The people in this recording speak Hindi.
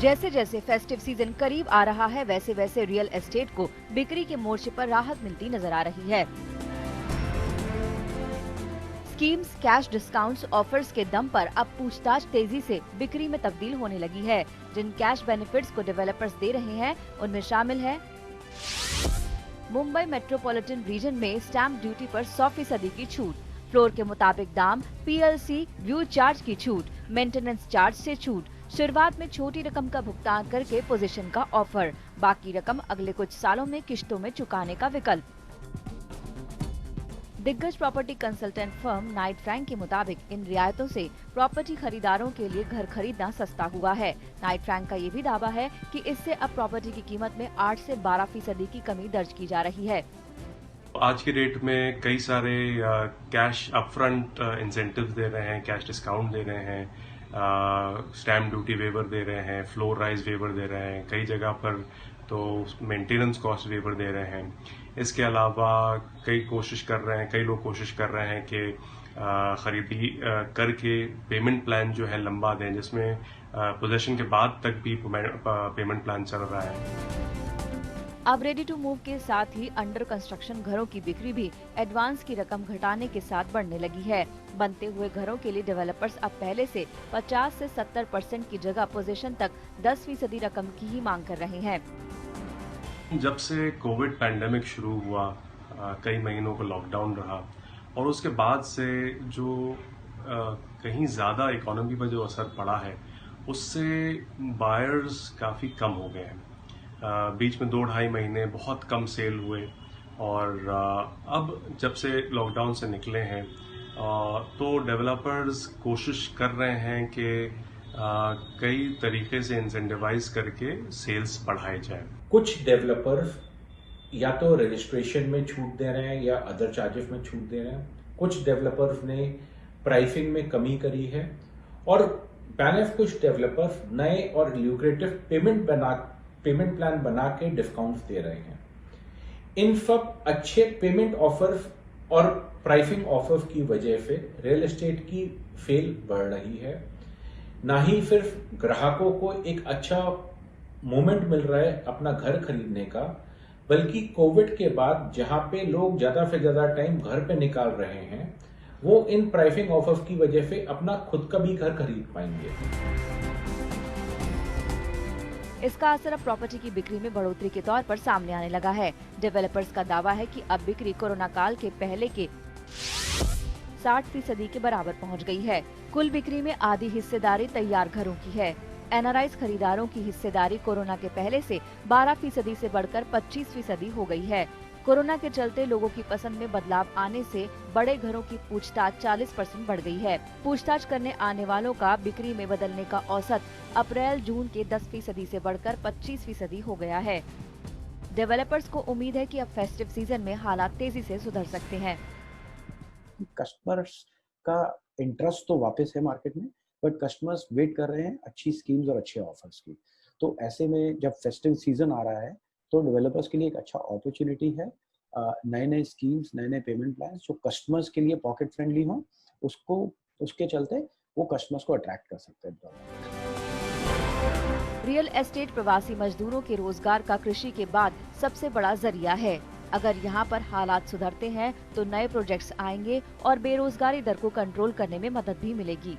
जैसे जैसे फेस्टिव सीजन करीब आ रहा है, वैसे वैसे रियल एस्टेट को बिक्री के मोर्चे पर राहत मिलती नजर आ रही है। स्कीम्स, कैश डिस्काउंट्स, ऑफर्स के दम पर अब पूछताछ तेजी से बिक्री में तब्दील होने लगी है। जिन कैश बेनिफिट्स को डेवलपर्स दे रहे हैं, उनमें शामिल है मुंबई मेट्रोपॉलिटन रीजन में स्टैंप ड्यूटी पर 100% की छूट, फ्लोर के मुताबिक दाम, पीएलसी व्यू चार्ज की छूट, मेंटेनेंस चार्ज से छूट, शुरुआत में छोटी रकम का भुगतान करके पोजीशन का ऑफर, बाकी रकम अगले कुछ सालों में किश्तों में चुकाने का विकल्प। दिग्गज property consultant firm Knight Frank के मुताबिक इन रियायतों से प्रॉपर्टी खरीदारों के लिए घर खरीदना सस्ता हुआ है। नाइट फ्रैंक का ये भी दावा है कि इससे अब प्रॉपर्टी की कीमत में 8 से 12% की कमी दर्ज की जा रही है। आज के डेट में कई सारे कैश अपफ्रंट इंसेंटिव्स दे रहे हैं, कैश डिस्काउंट दे रहे हैं, स्टैम्प ड्यूटी वेवर दे रहे हैं, फ्लोर राइज वेवर दे रहे हैं, कई जगह पर तो मेंटेनेंस कॉस्ट वेवर दे रहे हैं। इसके अलावा कई लोग कोशिश कर रहे हैं कि खरीदी करके पेमेंट प्लान जो है लंबा दें, जिसमें पोजेशन के बाद तक भी पेमेंट प्लान चल रहा है। अब रेडी टू मूव के साथ ही अंडर कंस्ट्रक्शन घरों की बिक्री भी एडवांस की रकम घटाने के साथ बढ़ने लगी है। बनते हुए घरों के लिए डेवलपर्स अब पहले से 50 से 70% की जगह पोजीशन तक 10% रकम की ही मांग कर रहे हैं। जब से कोविड पैंडेमिक शुरू हुआ, कई महीनों को लॉकडाउन रहा और उसके बाद से जो कहीं ज्यादा इकोनॉमी पर जो असर पड़ा है, उससे बायर्स काफी कम हो गए हैं। बीच में 2-2.5 महीने बहुत कम सेल हुए और अब जब से लॉकडाउन से निकले हैं तो डेवलपर्स कोशिश कर रहे हैं कि कई तरीके से इंसेंटिवाइज करके सेल्स बढ़ाए जाए। कुछ डेवलपर्स या तो रजिस्ट्रेशन में छूट दे रहे हैं या अदर चार्जेस में छूट दे रहे हैं। कुछ डेवलपर्स ने प्राइसिंग में कमी करी है और कुछ डेवलपर्स नए और ल्यूक्रेटिव पेमेंट प्लान बना के डिस्काउंट्स दे रहे हैं। इन सब अच्छे पेमेंट ऑफर्स और प्राइसिंग ऑफर्स की वजह से रियल एस्टेट की सेल बढ़ रही है। ना ही सिर्फ ग्राहकों को एक अच्छा मोमेंट मिल रहा है अपना घर खरीदने का, बल्कि कोविड के बाद जहां पे लोग ज्यादा से ज्यादा टाइम घर पे निकाल रहे हैं, वो इन प्राइसिंग ऑफर्स की वजह से अपना खुद का भी घर खरीद पाएंगे। इसका असर अब प्रॉपर्टी की बिक्री में बढ़ोतरी के तौर पर सामने आने लगा है। डेवलपर्स का दावा है कि अब बिक्री कोरोना काल के पहले के 60% के बराबर पहुंच गई है। कुल बिक्री में आधी हिस्सेदारी तैयार घरों की है। एनआरआई खरीदारों की हिस्सेदारी कोरोना के पहले से 12% से बढ़कर 25% हो गई है। कोरोना के चलते लोगों की पसंद में बदलाव आने से बड़े घरों की पूछताछ 40% बढ़ गई है। पूछताछ करने आने वालों का बिक्री में बदलने का औसत अप्रैल-जून के 10% से बढ़कर 25% हो गया है। डेवलपर्स को उम्मीद है कि अब फेस्टिव सीजन में हालात तेजी से सुधर सकते हैं। कस्टमर्स का इंटरेस्ट तो वापस है मार्केट में, बट कस्टमर्स वेट कर रहे हैं अच्छी स्कीम्स और अच्छे ऑफर्स की। तो ऐसे में जब फेस्टिव सीजन आ रहा है तो डेवलपर्स के लिए एक अच्छा अपॉर्चुनिटी है। नए नए स्कीम्स, नए नए पेमेंट प्लान जो कस्टमर्स के लिए पॉकेट फ्रेंडली हो, उसके चलते वो कस्टमर्स को अट्रैक्ट कर सकते हैं। रियल एस्टेट प्रवासी मजदूरों के रोजगार का कृषि के बाद सबसे बड़ा जरिया है। अगर यहाँ पर हालात सुधरते हैं तो नए प्रोजेक्ट्स आएंगे और बेरोजगारी दर को कंट्रोल करने में मदद भी मिलेगी।